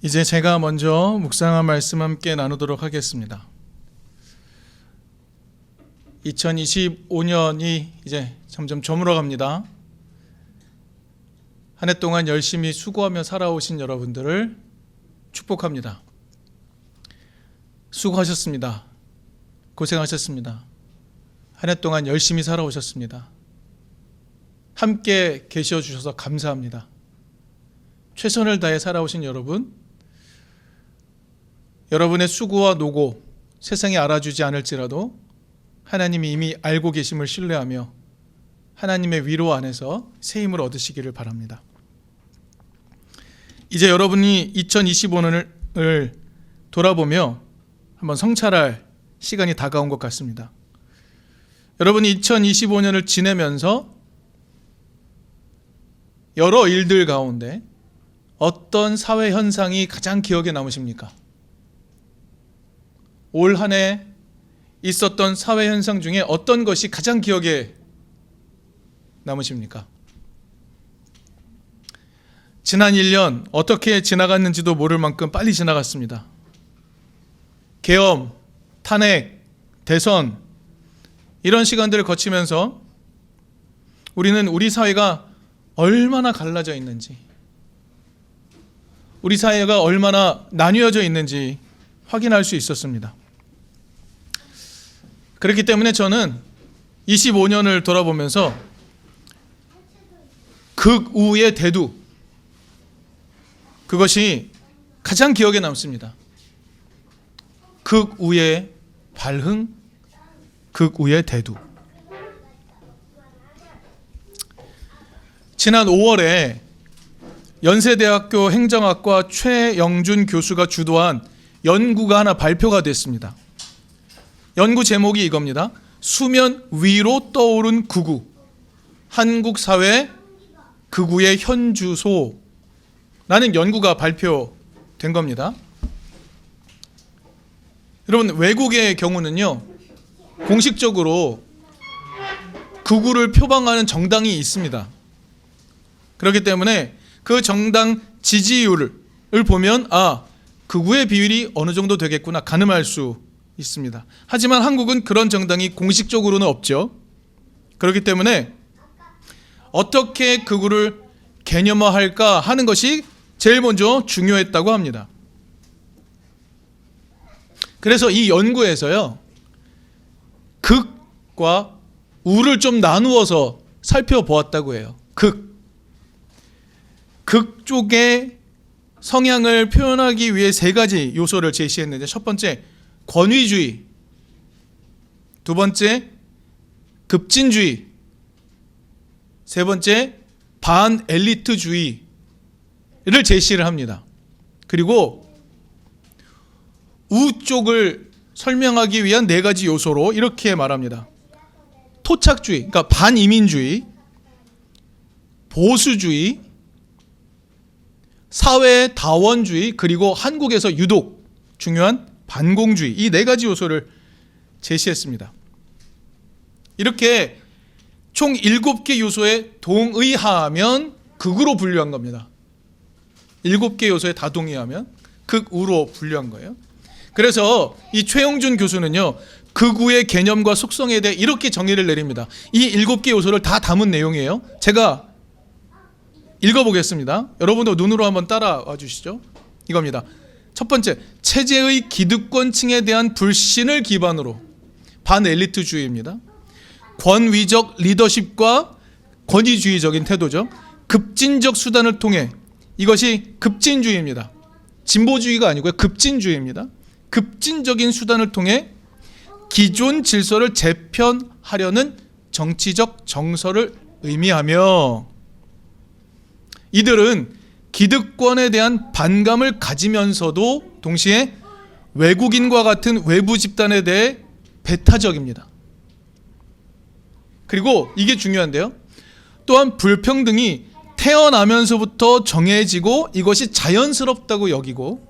이제 제가 먼저 묵상한 말씀 함께 나누도록 하겠습니다. 2025년이 이제 점점 저물어 갑니다. 한 해 동안 열심히 수고하며 살아오신 여러분들을 축복합니다. 수고하셨습니다. 고생하셨습니다. 한 해 동안 열심히 살아오셨습니다. 함께 계셔 주셔서 감사합니다. 최선을 다해 살아오신 여러분의 수고와 노고 세상이 알아주지 않을지라도 하나님이 이미 알고 계심을 신뢰하며 하나님의 위로 안에서 새 힘을 얻으시기를 바랍니다. 이제 여러분이 2025년을 돌아보며 한번 성찰할 시간이 다가온 것 같습니다. 여러분이 2025년을 지내면서 여러 일들 가운데 어떤 사회 현상이 가장 기억에 남으십니까? 올 한 해 있었던 사회 현상 중에 어떤 것이 가장 기억에 남으십니까? 지난 1년 어떻게 지나갔는지도 모를 만큼 빨리 지나갔습니다. 계엄, 탄핵, 대선 이런 시간들을 거치면서 우리는 우리 사회가 얼마나 갈라져 있는지, 우리 사회가 얼마나 나뉘어져 있는지 확인할 수 있었습니다. 그렇기 때문에 저는 25년을 돌아보면서 극우의 대두, 그것이 가장 기억에 남습니다. 극우의 발흥, 극우의 대두. 지난 5월에 연세대학교 행정학과 최영준 교수가 주도한 연구가 하나 발표가 됐습니다. 연구 제목이 이겁니다. 수면 위로 떠오른 극우, 한국 사회 극우의 현주소라는 연구가 발표된 겁니다. 여러분, 외국의 경우는요, 공식적으로 극우를 표방하는 정당이 있습니다. 그렇기 때문에 그 정당 지지율을 보면 극우의 비율이 어느 정도 되겠구나 가늠할 수 있습니다. 하지만 한국은 그런 정당이 공식적으로는 없죠. 그렇기 때문에 어떻게 극우를 개념화할까 하는 것이 제일 먼저 중요했다고 합니다. 그래서 이 연구에서요, 극과 우를 좀 나누어서 살펴보았다고 해요. 극 쪽의 성향을 표현하기 위해 세 가지 요소를 제시했는데, 첫 번째 권위주의, 두 번째 급진주의, 세 번째 반엘리트주의를 제시를 합니다. 그리고 우 쪽을 설명하기 위한 네 가지 요소로 이렇게 말합니다. 토착주의, 그러니까 반이민주의, 보수주의, 사회다원주의, 그리고 한국에서 유독 중요한 반공주의, 이 네 가지 요소를 제시했습니다. 이렇게 총 7개 요소에 동의하면 극우로 분류한 겁니다. 7개 요소에 다 동의하면 극우로 분류한 거예요. 그래서 이 최영준 교수는요, 극우의 개념과 속성에 대해 이렇게 정의를 내립니다. 이 7개 요소를 다 담은 내용이에요. 제가 읽어보겠습니다. 여러분도 눈으로 한번 따라와 주시죠. 이겁니다. 첫 번째, 체제의 기득권층에 대한 불신을 기반으로 반엘리트주의입니다. 권위적 리더십과 권위주의적인 태도죠. 급진적 수단을 통해, 이것이 급진주의입니다. 진보주의가 아니고요, 급진주의입니다. 급진적인 수단을 통해 기존 질서를 재편하려는 정치적 정서를 의미하며, 이들은 기득권에 대한 반감을 가지면서도 동시에 외국인과 같은 외부 집단에 대해 배타적입니다. 그리고 이게 중요한데요, 또한 불평등이 태어나면서부터 정해지고 이것이 자연스럽다고 여기고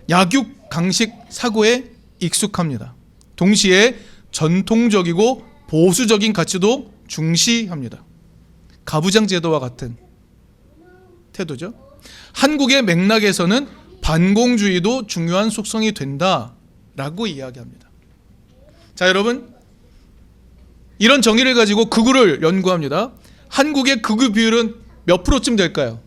약육강식 사고에 익숙합니다. 동시에 전통적이고 보수적인 가치도 중시합니다. 가부장 제도와 같은 태도죠. 한국의 맥락에서는 반공주의도 중요한 속성이 된다라고 이야기합니다. 자, 여러분, 이런 정의를 가지고 극우를 연구합니다. 한국의 극우 비율은 몇 프로쯤 될까요?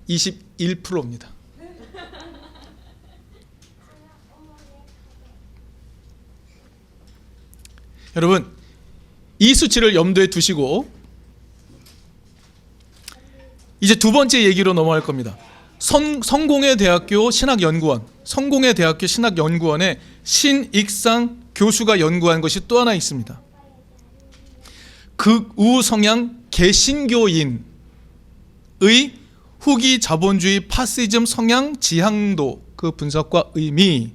(21%입니다) 여러분, 이 수치를 염두에 두시고 이제 두 번째 얘기로 넘어갈 겁니다. 성공회 대학교 신학연구원의 신익상 교수가 연구한 것이 또 하나 있습니다. 극우 성향 개신교인의 후기 자본주의 파시즘 성향 지향도 그 분석과 의미라는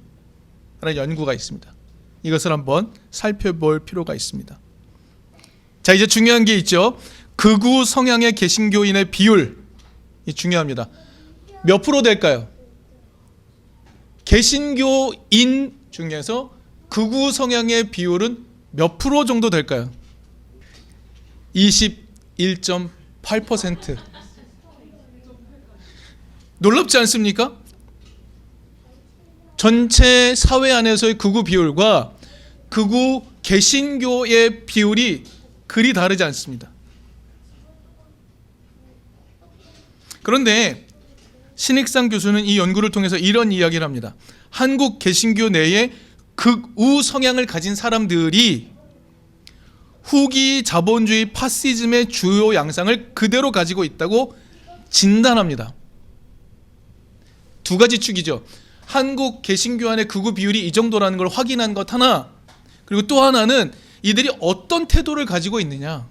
연구가 있습니다. 이것을 한번 살펴볼 필요가 있습니다. 자, 이제 중요한 게 있죠. 극우 성향의 개신교인의 비율이 중요합니다. 몇 프로 될까요? 개신교인 중에서 극우 성향의 비율은 몇 프로 정도 될까요? 21.8%. 놀랍지 않습니까? 전체 사회 안에서의 극우 비율과 극우 개신교의 비율이 그리 다르지 않습니다. 그런데 신익상 교수는 이 연구를 통해서 이런 이야기를 합니다. 한국 개신교 내에 극우 성향을 가진 사람들이 후기 자본주의 파시즘의 주요 양상을 그대로 가지고 있다고 진단합니다. 두 가지 축이죠. 한국 개신교 안의 극우 비율이 이 정도라는 걸 확인한 것 하나, 그리고 또 하나는 이들이 어떤 태도를 가지고 있느냐,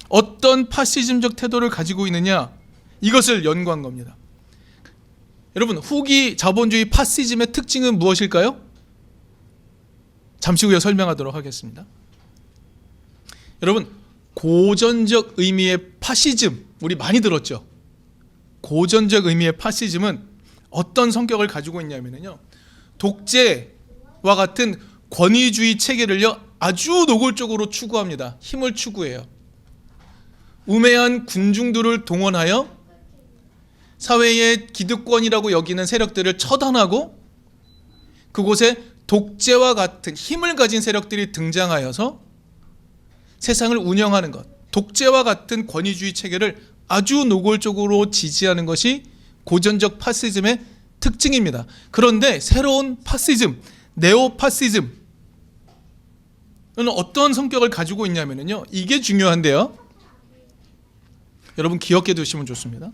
어떤 파시즘적 태도를 가지고 있느냐, 이것을 연구한 겁니다. 여러분, 후기 자본주의 파시즘의 특징은 무엇일까요? 잠시 후에 설명하도록 하겠습니다. 여러분, 고전적 의미의 파시즘, 우리 많이 들었죠? 고전적 의미의 파시즘은 어떤 성격을 가지고 있냐면요, 독재와 같은 권위주의 체계를요 아주 노골적으로 추구합니다. 힘을 추구해요. 우매한 군중들을 동원하여 사회의 기득권이라고 여기는 세력들을 처단하고 그곳에 독재와 같은 힘을 가진 세력들이 등장하여서 세상을 운영하는 것, 독재와 같은 권위주의 체계를 아주 노골적으로 지지하는 것이 고전적 파시즘의 특징입니다. 그런데 새로운 파시즘, 네오파시즘은 어떤 성격을 가지고 있냐면요, 이게 중요한데요, 여러분 기억해 두시면 좋습니다.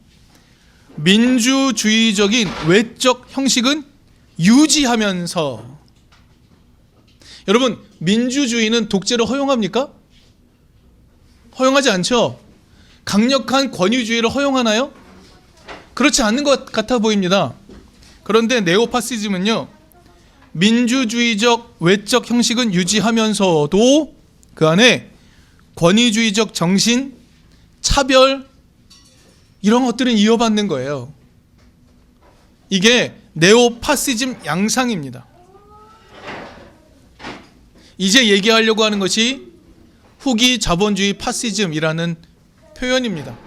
민주주의적인 외적 형식은 유지하면서, 여러분, 민주주의는 독재를 허용합니까? 허용하지 않죠. 강력한 권위주의를 허용하나요? 그렇지 않는 것 같아 보입니다. 그런데 네오파시즘은요, 민주주의적 외적 형식은 유지하면서도 그 안에 권위주의적 정신, 차별, 이런 것들은 이어받는 거예요. 이게 네오파시즘 양상입니다. 이제 얘기하려고 하는 것이 후기 자본주의 파시즘이라는 표현입니다.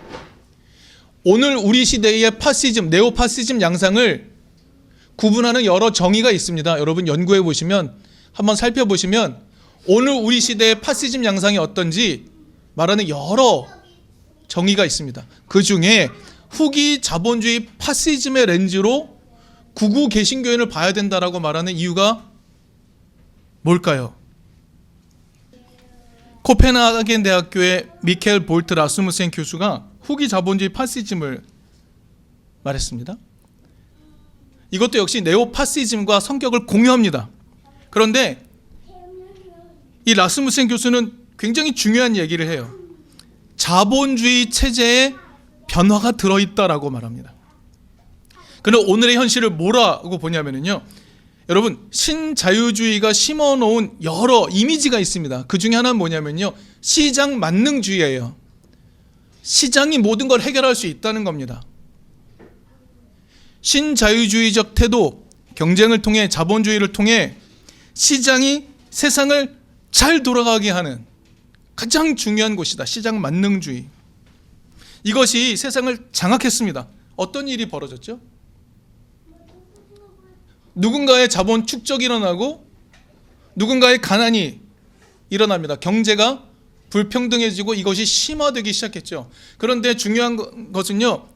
오늘 우리 시대의 파시즘, 네오파시즘 양상을 구분하는 여러 정의가 있습니다. 여러분 연구해 보시면, 한번 살펴보시면 오늘 우리 시대의 파시즘 양상이 어떤지 말하는 여러 정의가 있습니다. 그 중에 후기 자본주의 파시즘의 렌즈로 극우 개신교인을 봐야 된다라고 말하는 이유가 뭘까요? 코펜하겐 대학교의 미켈 볼트 라스무센 교수가 후기 자본주의 파시즘을 말했습니다. 이것도 역시 네오파시즘과 성격을 공유합니다. 그런데 이 라스무센 교수는 굉장히 중요한 얘기를 해요. 자본주의 체제에 변화가 들어있다라고 말합니다. 그런데 오늘의 현실을 뭐라고 보냐면요, 여러분, 신자유주의가 심어놓은 여러 이미지가 있습니다. 그 중에 하나는 뭐냐면요, 시장 만능주의예요. 시장이 모든 걸 해결할 수 있다는 겁니다. 신자유주의적 태도, 경쟁을 통해, 자본주의를 통해 시장이 세상을 잘 돌아가게 하는 가장 중요한 곳이다. 시장 만능주의. 이것이 세상을 장악했습니다. 어떤 일이 벌어졌죠? 누군가의 자본 축적이 일어나고 누군가의 가난이 일어납니다. 경제가 불평등해지고 이것이 심화되기 시작했죠. 그런데 중요한 것은요,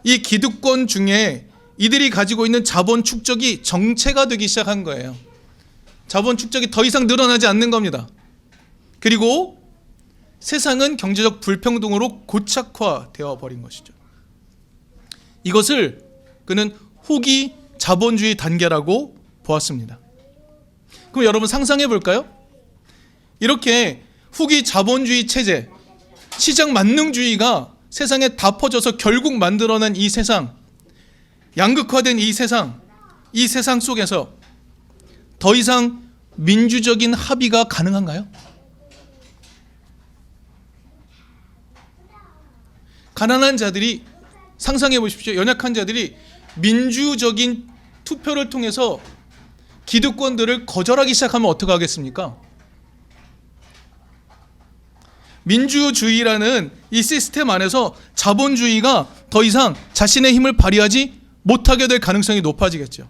이 기득권 중에 이들이 가지고 있는 자본 축적이 정체가 되기 시작한 거예요. 자본 축적이 더 이상 늘어나지 않는 겁니다. 그리고 세상은 경제적 불평등으로 고착화되어 버린 것이죠. 이것을 그는 후기 자본주의 단계라고 보았습니다. 그럼 여러분 상상해 볼까요? 이렇게 후기 자본주의 체제, 시장 만능주의가 세상에 다 퍼져서 결국 만들어낸 이 세상, 양극화된 이 세상 속에서 더 이상 민주적인 합의가 가능한가요? 가난한 자들이, 상상해 보십시오. 연약한 자들이 민주적인 투표를 통해서 기득권들을 거절하기 시작하면 어떻게 하겠습니까? 민주주의라는 이 시스템 안에서 자본주의가 더 이상 자신의 힘을 발휘하지 못하게 될 가능성이 높아지겠죠.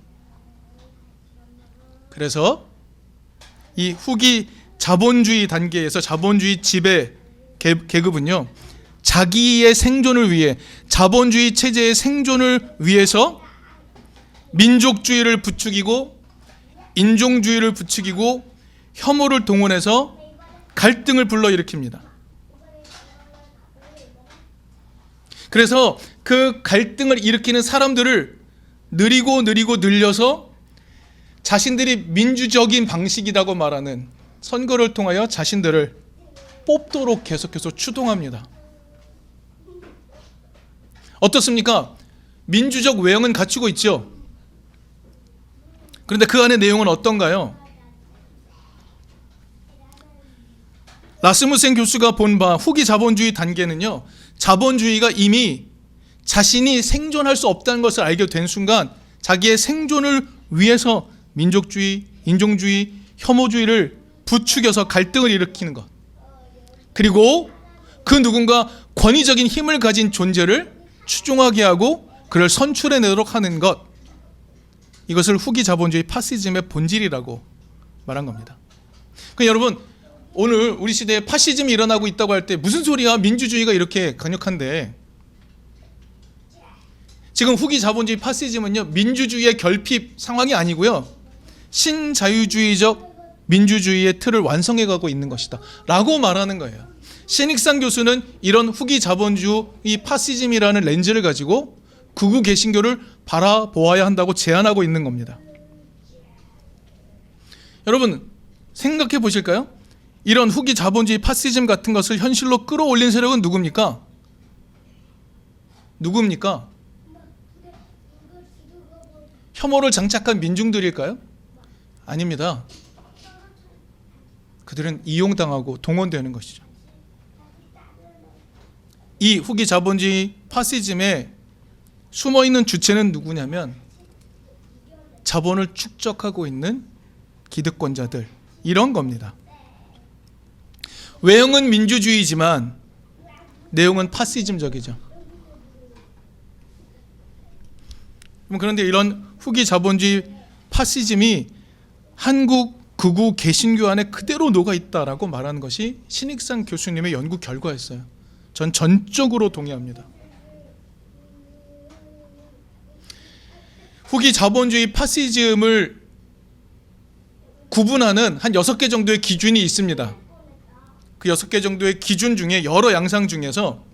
그래서 이 후기 자본주의 단계에서 자본주의 지배 계급은요, 자기의 생존을 위해, 자본주의 체제의 생존을 위해서 민족주의를 부추기고 인종주의를 부추기고 혐오를 동원해서 갈등을 불러일으킵니다. 그래서 그 갈등을 일으키는 사람들을 느리고 늘려서 자신들이 민주적인 방식이라고 말하는 선거를 통하여 자신들을 뽑도록 계속해서 추동합니다. 어떻습니까? 민주적 외형은 갖추고 있죠. 그런데 그 안의 내용은 어떤가요? 라스무센 교수가 본 바 후기 자본주의 단계는요, 자본주의가 이미 자신이 생존할 수 없다는 것을 알게 된 순간 자기의 생존을 위해서 민족주의, 인종주의, 혐오주의를 부추겨서 갈등을 일으키는 것, 그리고 그 누군가 권위적인 힘을 가진 존재를 추종하게 하고 그를 선출해내도록 하는 것, 이것을 후기 자본주의 파시즘의 본질이라고 말한 겁니다. 그러니까 여러분, 오늘 우리 시대에 파시즘이 일어나고 있다고 할 때 무슨 소리야, 민주주의가 이렇게 강력한데. 지금 후기 자본주의 파시즘은요, 민주주의의 결핍 상황이 아니고요, 신자유주의적 민주주의의 틀을 완성해가고 있는 것이다 라고 말하는 거예요. 신익상 교수는 이런 후기 자본주의 파시즘이라는 렌즈를 가지고 극우 개신교를 바라보아야 한다고 제안하고 있는 겁니다. 여러분 생각해 보실까요? 이런 후기 자본주의 파시즘 같은 것을 현실로 끌어올린 세력은 누굽니까? 혐오를 장착한 민중들일까요? 아닙니다. 그들은 이용당하고 동원되는 것이죠. 이 후기 자본주의 파시즘에 숨어있는 주체는 누구냐면 자본을 축적하고 있는 기득권자들, 이런 겁니다. 외형은 민주주의지만 내용은 파시즘적이죠. 그런데 이런 후기 자본주의 파시즘이 한국 극우 개신교 안에 그대로 녹아있다라고 말하는 것이 신익상 교수님의 연구 결과였어요. 전 전적으로 동의합니다. 후기 자본주의 파시즘을 구분하는 한 6개 정도의 기준이 있습니다. 그 6개 정도의 기준 중에, 여러 양상 중에서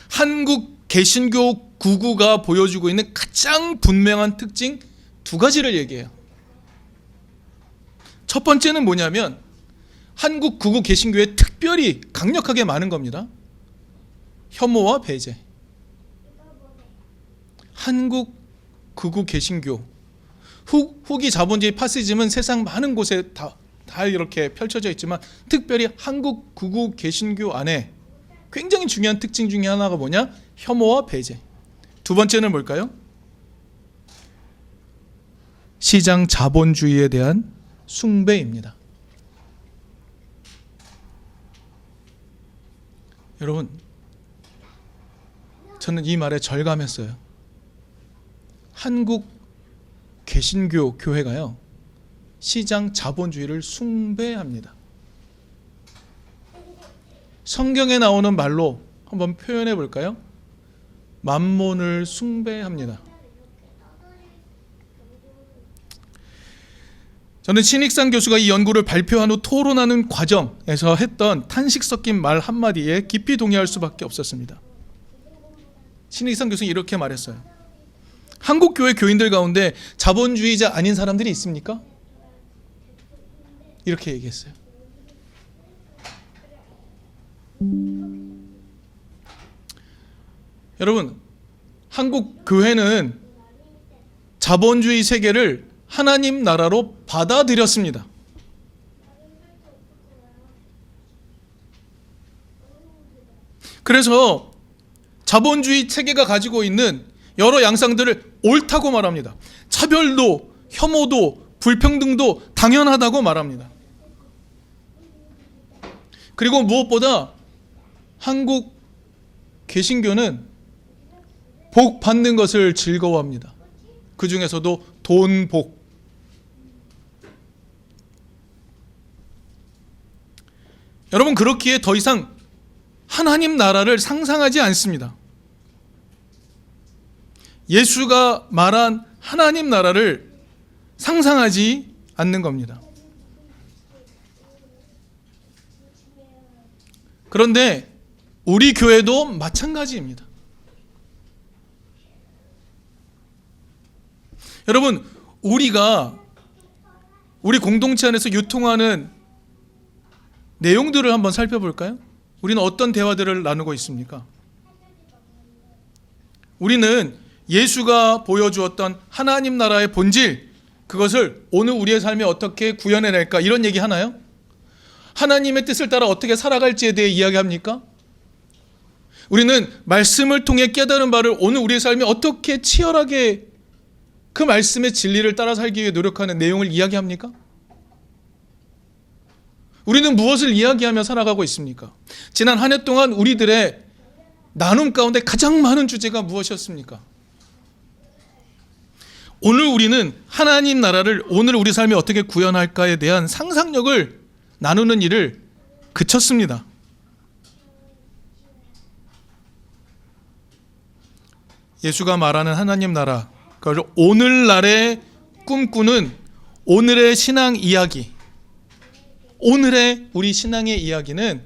한국 개신교 극우가 보여주고 있는 가장 분명한 특징 2가지를 얘기해요. 첫 번째는 뭐냐면 한국 극우 개신교에 특별히 강력하게 많은 겁니다. 혐오와 배제. 한국 극우 개신교, 후기 자본주의 파시즘은 세상 많은 곳에 다 이렇게 펼쳐져 있지만 특별히 한국 극우 개신교 안에 굉장히 중요한 특징 중에 하나가 뭐냐? 혐오와 배제. 두 번째는 뭘까요? 시장 자본주의에 대한 숭배입니다. 여러분, 저는 이 말에 절감했어요. 한국 개신교 교회가요, 시장 자본주의를 숭배합니다. 성경에 나오는 말로 한번 표현해 볼까요? 만몬을 숭배합니다. 저는 신익상 교수가 이 연구를 발표한 후 토론하는 과정에서 했던 탄식 섞인 말 한마디에 깊이 동의할 수밖에 없었습니다. 신익상 교수는 이렇게 말했어요. 한국 교회 교인들 가운데 자본주의자 아닌 사람들이 있습니까? 이렇게 얘기했어요. 여러분, 한국 교회는 자본주의 세계를 하나님 나라로 받아들였습니다. 그래서 자본주의 체계가 가지고 있는 여러 양상들을 옳다고 말합니다. 차별도, 혐오도, 불평등도 당연하다고 말합니다. 그리고 무엇보다 한국 개신교는 복 받는 것을 즐거워합니다. 그 중에서도 돈 복. 여러분, 그렇기에 더 이상 하나님 나라를 상상하지 않습니다. 예수가 말한 하나님 나라를 상상하지 않는 겁니다. 그런데 우리 교회도 마찬가지입니다. 여러분, 우리가 우리 공동체 안에서 유통하는 내용들을 한번 살펴볼까요? 우리는 어떤 대화들을 나누고 있습니까? 우리는 예수가 보여주었던 하나님 나라의 본질, 그것을 오늘 우리의 삶에 어떻게 구현해낼까, 이런 얘기 하나요? 하나님의 뜻을 따라 어떻게 살아갈지에 대해 이야기합니까? 우리는 말씀을 통해 깨달은 바를 오늘 우리의 삶에 어떻게 치열하게 그 말씀의 진리를 따라 살기 위해 노력하는 내용을 이야기합니까? 우리는 무엇을 이야기하며 살아가고 있습니까? 지난 한 해 동안 우리들의 나눔 가운데 가장 많은 주제가 무엇이었습니까? 오늘 우리는 하나님 나라를 오늘 우리 삶에 어떻게 구현할까에 대한 상상력을 나누는 일을 그쳤습니다. 예수가 말하는 하나님 나라, 그걸 오늘날에 꿈꾸는 오늘의 신앙 이야기, 오늘의 우리 신앙의 이야기는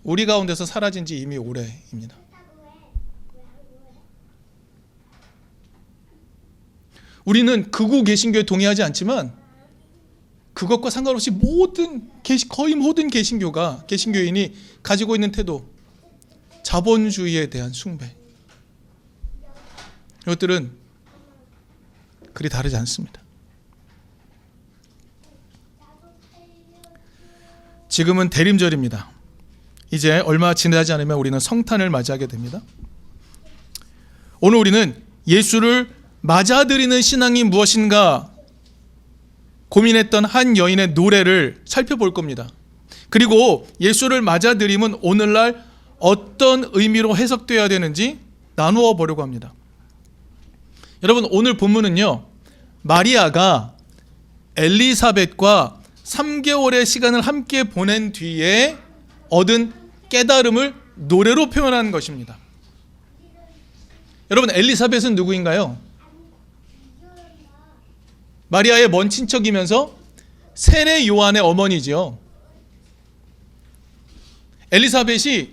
우리 가운데서 사라진 지 이미 오래입니다. 우리는 극우 개신교에 동의하지 않지만 그것과 상관없이 거의 모든 개신교인이 가지고 있는 태도, 자본주의에 대한 숭배, 이것들은 그리 다르지 않습니다. 지금은 대림절입니다. 이제 얼마 지나지 않으면 우리는 성탄을 맞이하게 됩니다. 오늘 우리는 예수를 맞아들이는 신앙이 무엇인가 고민했던 한 여인의 노래를 살펴볼 겁니다. 그리고 예수를 맞아들임은 오늘날 어떤 의미로 해석되어야 되는지 나누어 보려고 합니다. 여러분, 오늘 본문은요, 마리아가 엘리사벳과 3개월의 시간을 함께 보낸 뒤에 얻은 깨달음을 노래로 표현한 것입니다. 여러분, 엘리사벳은 누구인가요? 마리아의 먼 친척이면서 세례 요한의 어머니죠. 엘리사벳이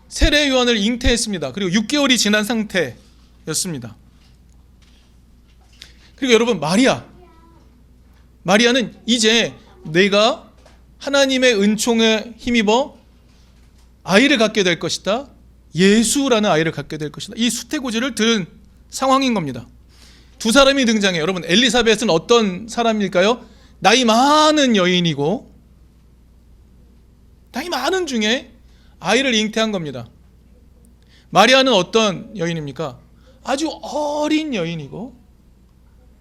세례 요한을 잉태했습니다. 그리고 6개월이 지난 상태였습니다. 그리고 여러분, 마리아는 이제 내가 하나님의 은총에 힘입어 아이를 갖게 될 것이다, 예수라는 아이를 갖게 될 것이다, 이 수태고지를 들은 상황인 겁니다. 두 사람이 등장해요. 여러분, 엘리사벳은 어떤 사람일까요? 나이 많은 여인이고, 나이 많은 중에 아이를 잉태한 겁니다. 마리아는 어떤 여인입니까? 아주 어린 여인이고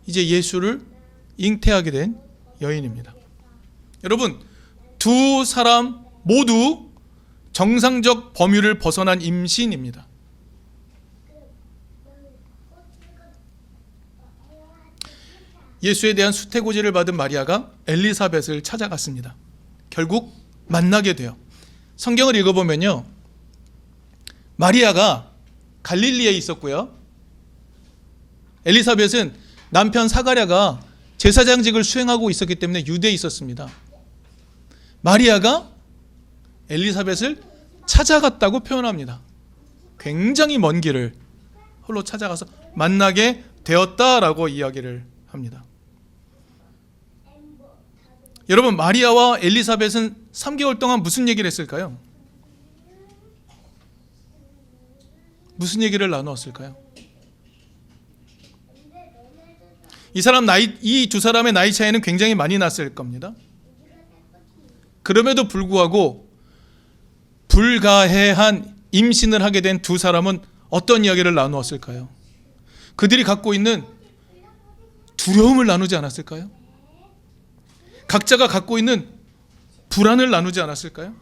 이제 예수를 잉태하게 된 여인입니다. 여러분, 두 사람 모두 정상적 범위를 벗어난 임신입니다. 예수에 대한 수태고지를 받은 마리아가 엘리사벳을 찾아갔습니다. 결국 만나게 돼요. 성경을 읽어보면요, 마리아가 갈릴리에 있었고요, 엘리사벳은 남편 사가랴가 제사장직을 수행하고 있었기 때문에 유대에 있었습니다. 마리아가 엘리사벳을 찾아갔다고 표현합니다. 굉장히 먼 길을 홀로 찾아가서 만나게 되었다라고 이야기를 합니다. 여러분, 마리아와 엘리사벳은 3개월 동안 무슨 얘기를 했을까요? 무슨 얘기를 나누었을까요? 이 두 사람의 나이 차이는 굉장히 많이 났을 겁니다. 그럼에도 불구하고 불가해한 임신을 하게 된 두 사람은 어떤 이야기를 나누었을까요? 그들이 갖고 있는 두려움을 나누지 않았을까요? 각자가 갖고 있는 불안을 나누지 않았을까요?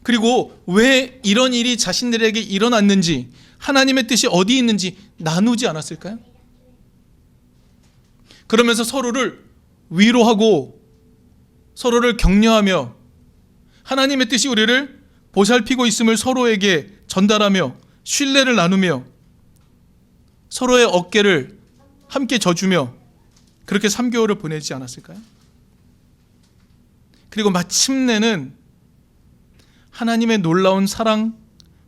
그리고 왜 이런 일이 자신들에게 일어났는지, 하나님의 뜻이 어디 있는지 나누지 않았을까요? 그러면서 서로를 위로하고 서로를 격려하며 하나님의 뜻이 우리를 보살피고 있음을 서로에게 전달하며 신뢰를 나누며 서로의 어깨를 함께 져주며 그렇게 3개월을 보내지 않았을까요? 그리고 마침내는 하나님의 놀라운 사랑,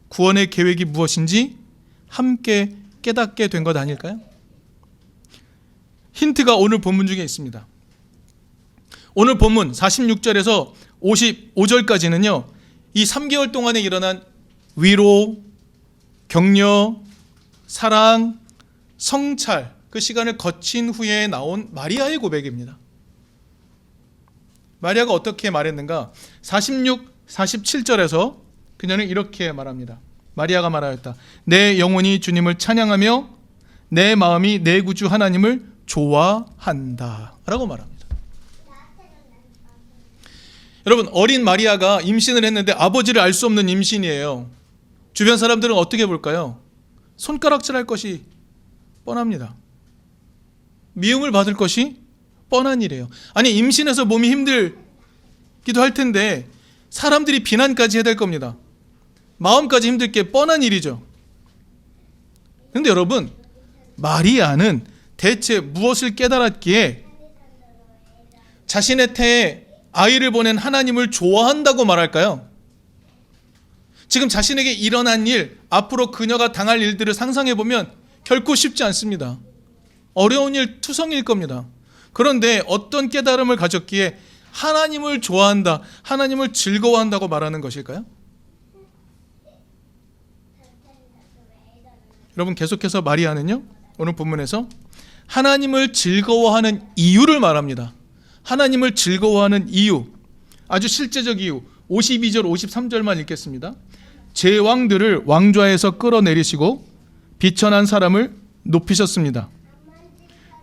구원의 계획이 무엇인지 함께 깨닫게 된 것 아닐까요? 힌트가 오늘 본문 중에 있습니다. 오늘 본문 46절에서 55절까지는요, 이 3개월 동안에 일어난 위로, 격려, 사랑, 성찰, 그 시간을 거친 후에 나온 마리아의 고백입니다. 마리아가 어떻게 말했는가? 46, 47절에서 그녀는 이렇게 말합니다. 마리아가 말하였다. 내 영혼이 주님을 찬양하며 내 마음이 내 구주 하나님을 좋아한다 라고 말합니다. 여러분, 어린 마리아가 임신을 했는데 아버지를 알 수 없는 임신이에요. 주변 사람들은 어떻게 볼까요? 손가락질할 것이 뻔합니다. 미움을 받을 것이 뻔한 일이에요. 아니, 임신해서 몸이 힘들기도 할 텐데 사람들이 비난까지 해야 될 겁니다. 마음까지 힘들 게 뻔한 일이죠. 그런데 여러분, 마리아는 대체 무엇을 깨달았기에 자신의 태에 아이를 보낸 하나님을 좋아한다고 말할까요? 지금 자신에게 일어난 일, 앞으로 그녀가 당할 일들을 상상해보면 결코 쉽지 않습니다. 어려운 일 투성일 겁니다. 그런데 어떤 깨달음을 가졌기에 하나님을 좋아한다, 하나님을 즐거워한다고 말하는 것일까요? 여러분, 계속해서 마리아는요, 오늘 본문에서 하나님을 즐거워하는 이유를 말합니다. 하나님을 즐거워하는 이유, 아주 실제적 이유. 52절 53절만 읽겠습니다. 제왕들을 왕좌에서 끌어내리시고 비천한 사람을 높이셨습니다.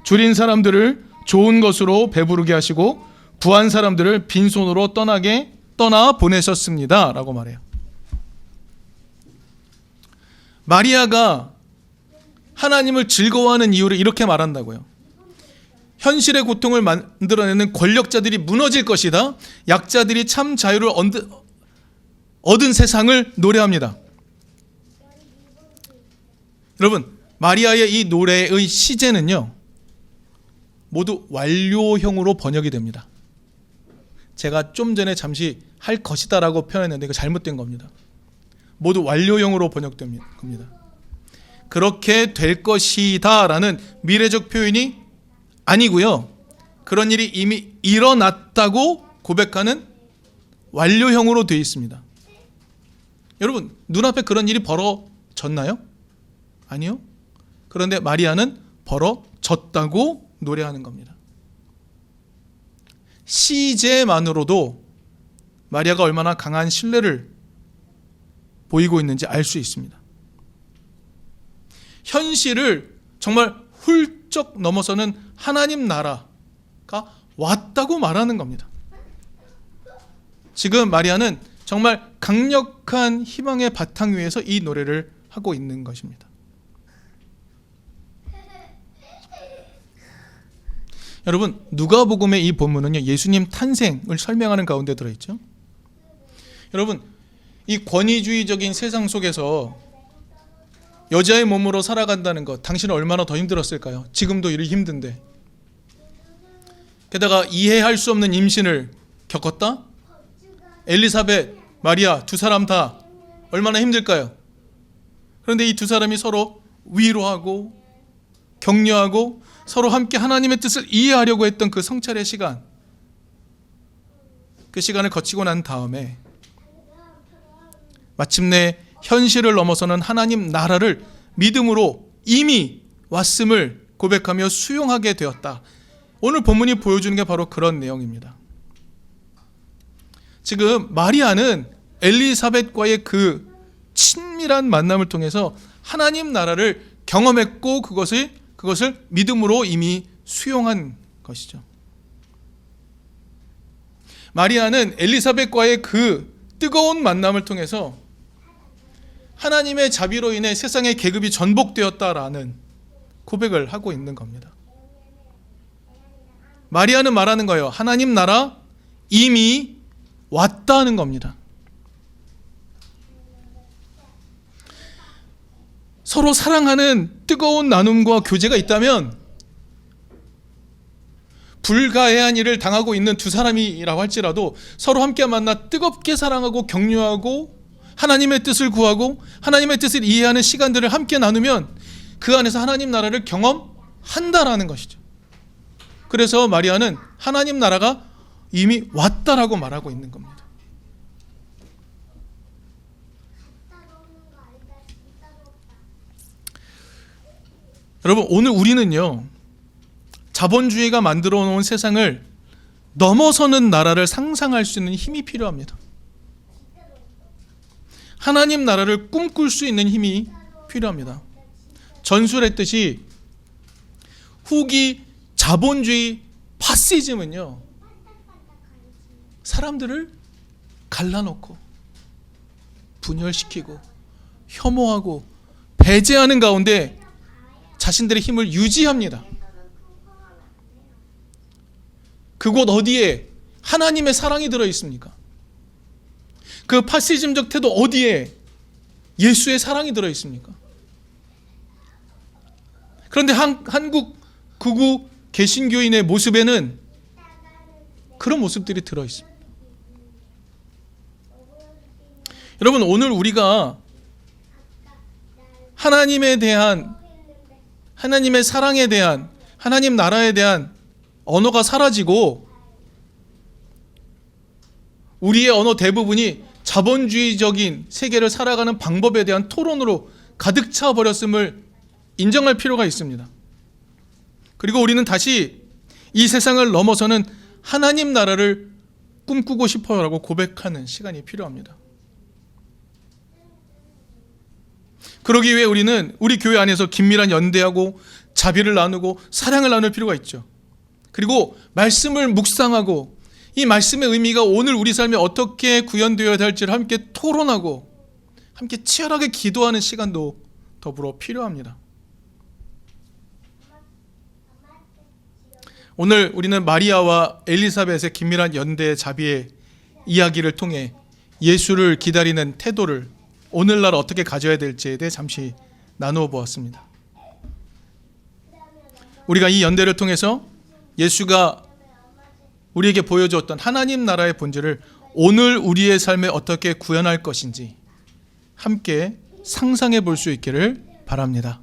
줄인 사람들을 좋은 것으로 배부르게 하시고 부한 사람들을 빈손으로 떠나 보내셨습니다 라고 말해요. 마리아가 하나님을 즐거워하는 이유를 이렇게 말한다고요. 현실의 고통을 만들어내는 권력자들이 무너질 것이다. 약자들이 참 자유를 얻은 세상을 노래합니다. 여러분, 마리아의 이 노래의 시제는요, 모두 완료형으로 번역이 됩니다. 제가 좀 전에 잠시 할 것이다 라고 표현했는데 이거 잘못된 겁니다. 모두 완료형으로 번역됩니다. 그렇게 될 것이다 라는 미래적 표현이 아니고요, 그런 일이 이미 일어났다고 고백하는 완료형으로 되어 있습니다. 여러분, 눈앞에 그런 일이 벌어졌나요? 아니요. 그런데 마리아는 벌어졌다고 노래하는 겁니다. 시제만으로도 마리아가 얼마나 강한 신뢰를 보이고 있는지 알 수 있습니다. 현실을 정말 훌쩍 넘어서는 하나님 나라가 왔다고 말하는 겁니다. 지금 마리아는 정말 강력한 희망의 바탕 위에서 이 노래를 하고 있는 것입니다. 여러분, 누가복음의 이 본문은요, 예수님 탄생을 설명하는 가운데 들어있죠. 여러분, 이 권위주의적인 세상 속에서 여자의 몸으로 살아간다는 것, 당신은 얼마나 더 힘들었을까요? 지금도 이리 힘든데. 게다가 이해할 수 없는 임신을 겪었다? 엘리사벳, 마리아 두 사람 다 얼마나 힘들까요? 그런데 이 두 사람이 서로 위로하고 격려하고 서로 함께 하나님의 뜻을 이해하려고 했던 그 성찰의 시간, 그 시간을 거치고 난 다음에 마침내 현실을 넘어서는 하나님 나라를 믿음으로 이미 왔음을 고백하며 수용하게 되었다. 오늘 본문이 보여주는 게 바로 그런 내용입니다. 지금 마리아는 엘리사벳과의 그 친밀한 만남을 통해서 하나님 나라를 경험했고 그것을 믿음으로 이미 수용한 것이죠. 마리아는 엘리사벳과의 그 뜨거운 만남을 통해서 하나님의 자비로 인해 세상의 계급이 전복되었다라는 고백을 하고 있는 겁니다. 마리아는 말하는 거예요. 하나님 나라 이미 왔다는 겁니다. 서로 사랑하는 뜨거운 나눔과 교제가 있다면 불가해한 일을 당하고 있는 두 사람이라고 할지라도 서로 함께 만나 뜨겁게 사랑하고 격려하고 하나님의 뜻을 구하고 하나님의 뜻을 이해하는 시간들을 함께 나누면 그 안에서 하나님 나라를 경험한다라는 것이죠. 그래서 마리아는 하나님 나라가 이미 왔다라고 말하고 있는 겁니다. 여러분, 오늘 우리는요, 자본주의가 만들어 놓은 세상을 넘어서는 나라를 상상할 수 있는 힘이 필요합니다. 하나님 나라를 꿈꿀 수 있는 힘이 필요합니다. 전술했듯이 후기 자본주의 파시즘은요, 사람들을 갈라놓고 분열시키고 혐오하고 배제하는 가운데 자신들의 힘을 유지합니다. 그곳 어디에 하나님의 사랑이 들어있습니까? 그 파시즘적 태도 어디에 예수의 사랑이 들어있습니까? 그런데 한국 극우 개신교인의 모습에는 그런 모습들이 들어있습니다. 여러분, 오늘 우리가 하나님에 대한, 하나님의 사랑에 대한, 하나님 나라에 대한 언어가 사라지고 우리의 언어 대부분이 자본주의적인 세계를 살아가는 방법에 대한 토론으로 가득 차 버렸음을 인정할 필요가 있습니다. 그리고 우리는 다시 이 세상을 넘어서는 하나님 나라를 꿈꾸고 싶어요라고 고백하는 시간이 필요합니다. 그러기 위해 우리는 우리 교회 안에서 긴밀한 연대하고 자비를 나누고 사랑을 나눌 필요가 있죠. 그리고 말씀을 묵상하고 이 말씀의 의미가 오늘 우리 삶에 어떻게 구현되어야 할지를 함께 토론하고 함께 치열하게 기도하는 시간도 더불어 필요합니다. 오늘 우리는 마리아와 엘리사벳의 긴밀한 연대의 자비의 이야기를 통해 예수를 기다리는 태도를 오늘날 어떻게 가져야 될지에 대해 잠시 나누어 보았습니다. 우리가 이 연대를 통해서 예수가 우리에게 보여주었던 하나님 나라의 본질을 오늘 우리의 삶에 어떻게 구현할 것인지 함께 상상해 볼 수 있기를 바랍니다.